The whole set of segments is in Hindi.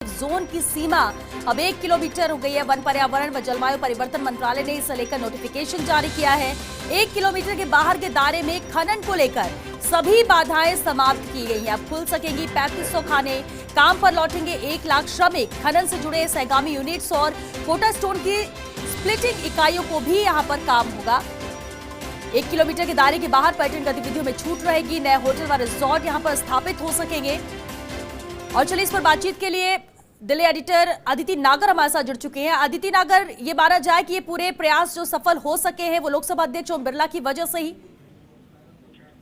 जोन की सीमा अब 1 किलोमीटर हो गई है। वन पर्यावरण व जलवायु परिवर्तन मंत्रालय ने इसे लेकर नोटिफिकेशन जारी किया है। 1 किलोमीटर के बाहर के दायरे में खनन को लेकर सभी बाधाएं समाप्त की गई हैं। अब खुल सकेंगी 3500 खाने, काम पर लौटेंगे 1 लाख श्रमिक, खनन से जुड़े सहगामी यूनिट्स और कोटा स्टोन की स्प्लिटिंग इकाइयों को भी यहाँ पर काम होगा। 1 किलोमीटर के दायरे के बाहर पर्यटन गतिविधियों में छूट रहेगी। नए होटल व रिजॉर्ट यहाँ पर स्थापित हो सकेंगे। और चलिए इस पर बातचीत के लिए दिल्ली एडिटर अदिति नागर हमारे साथ जुड़ चुके हैं। अदिति नागर, ये माना जाए कि ये पूरे प्रयास जो सफल हो सके हैं वो लोकसभा अध्यक्ष ओम बिरला की वजह से ही?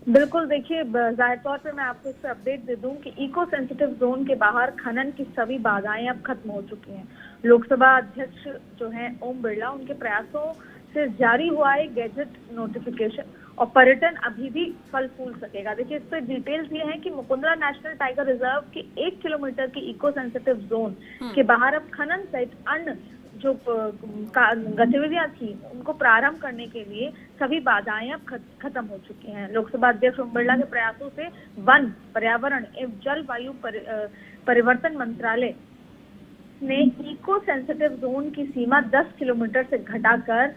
बिल्कुल, देखिए जाहिर तौर पे मैं आपको इस पर अपडेट दे दूं कि इको सेंसिटिव जोन के बाहर खनन की सभी बाधाएं अब खत्म हो चुकी हैं। लोकसभा अध्यक्ष जो हैं ओम बिरला, उनके प्रयासों से जारी हुआ है गैजेट नोटिफिकेशन और पर्यटन अभी भी फल फूल सकेगा। देखिए, इस पर डिटेल्स ये हैं कि मुकुंदरा नेशनल टाइगर रिजर्व के 1 किलोमीटर के इको सेंसिटिव जोन के बाहर अब खनन सहित अन्य जो गतिविधियां थी उनको प्रारंभ करने के लिए सभी बाधाएं अब खत्म हो चुकी हैं। लोकसभा अध्यक्ष ओम बिरला के प्रयासों से वन, पर्यावरण एवं जलवायु परिवर्तन मंत्रालय ने इको सेंसिटिव जोन की सीमा 10 किलोमीटर से घटाकर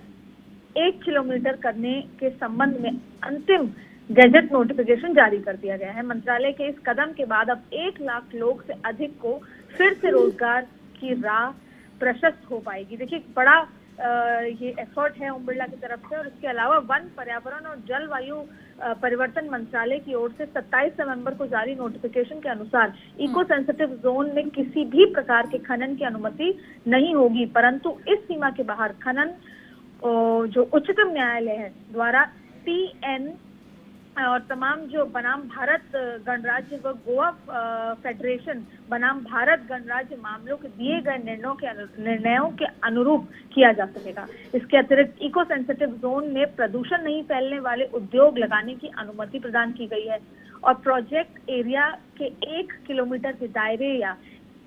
1 किलोमीटर करने के संबंध में अंतिम गैजेट नोटिफिकेशन जारी कर दिया गया है। मंत्रालय के इस कदम के बाद अब 1 लाख लोग से अधिक को फिर से रोजगार की राह प्रशस्त हो पाएगी। देखिए, बड़ा ये एफर्ट है ओम बिरला की तरफ से। और इसके अलावा वन, पर्यावरण और जलवायु परिवर्तन मंत्रालय की ओर से 27 नवंबर को जारी नोटिफिकेशन के अनुसार इको सेंसिटिव जोन में किसी भी प्रकार के खनन की अनुमति नहीं होगी, परंतु इस सीमा के बाहर खनन जो उच्चतम न्यायालय है द्वारा TN और तमाम जो बनाम भारत गणराज्य व गोवा फेडरेशन बनाम भारत गणराज्य मामलों के दिए गए निर्णयों के अनुरूप किया जा सकेगा। इसके अतिरिक्त इको सेंसिटिव जोन में प्रदूषण नहीं फैलने वाले उद्योग लगाने की अनुमति प्रदान की गई है और प्रोजेक्ट एरिया के 1 किलोमीटर के दायरे या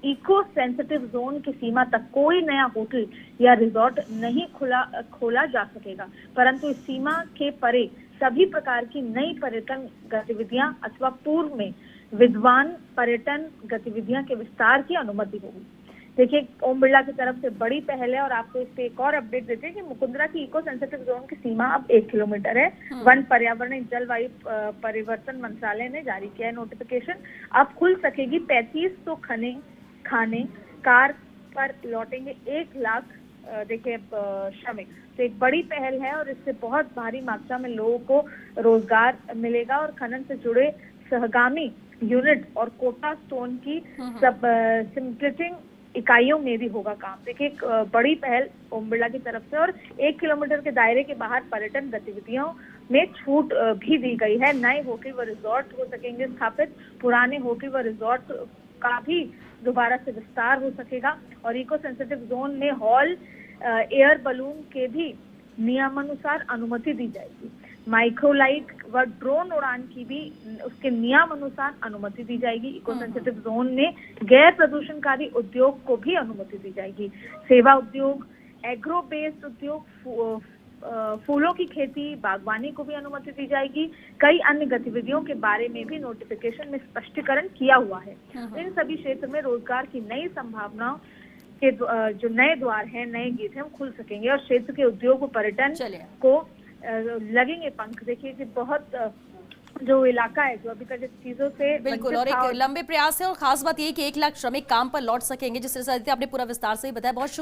इको सेंसिटिव जोन की सीमा तक कोई नया होटल या रिजॉर्ट नहीं खोला जा सकेगा, परंतु इस सीमा के परे सभी प्रकार की नई पर्यटन गतिविधियां अथवा पूर्व में विद्वान पर्यटन गतिविधियां के विस्तार की अनुमति होगी। देखिए, ओम बिरला की तरफ से बड़ी पहल है और आपको इस पे एक और अपडेट देते हैं कि मुकुंदरा की इको सेंसिटिव जोन की सीमा अब 1 किलोमीटर है। वन, पर्यावरण, जलवायु परिवर्तन मंत्रालय ने जारी किया है नोटिफिकेशन। अब खुल सकेगी 3500 खाने, कार पर लौटेंगे 1 लाख देखिए श्रमिक। तो एक बड़ी पहल है और इससे बहुत भारी मात्रा में लोगों को रोजगार मिलेगा और खनन से जुड़े सहगामी यूनिट और कोटा स्टोन की सब स्प्लिटिंग इकाइयों में भी होगा काम। देखिए, एक बड़ी पहल ओम बिरला की तरफ से। और 1 किलोमीटर के दायरे के बाहर पर्यटन गतिविधियों में छूट भी दी गई है। नए होटल व रिजॉर्ट हो सकेंगे स्थापित, पुराने होटल व रिजॉर्ट का भी दोबारा से विस्तार हो सकेगा और इको सेंसिटिव जोन में हॉल, एयर बलून के भी नियमानुसार अनुमति दी जाएगी। माइक्रोलाइट व ड्रोन उड़ान की भी उसके नियमानुसार अनुमति दी जाएगी। इको सेंसिटिव जोन में गैर प्रदूषणकारी उद्योग को भी अनुमति दी जाएगी। सेवा उद्योग, एग्रो बेस्ड उद्योग, फूलों की खेती, बागवानी को भी अनुमति दी जाएगी। कई अन्य गतिविधियों के बारे में भी नोटिफिकेशन में स्पष्टीकरण किया हुआ है। इन सभी क्षेत्र में रोजगार की नई संभावनाओं के जो नए द्वार हैं, नए गेट हैं, वो खुल सकेंगे और क्षेत्र के उद्योग व पर्यटन को लगेंगे पंख। देखिए कि बहुत जो इलाका है जो अभी तक इस चीजों से बिल्कुल, और एक लंबे प्रयास है और खास बात यही कि 1 लाख श्रमिक काम पर लौट सकेंगे, जिस तरह से आपने पूरा विस्तार से ही बताया। बहुत शुक्रिया।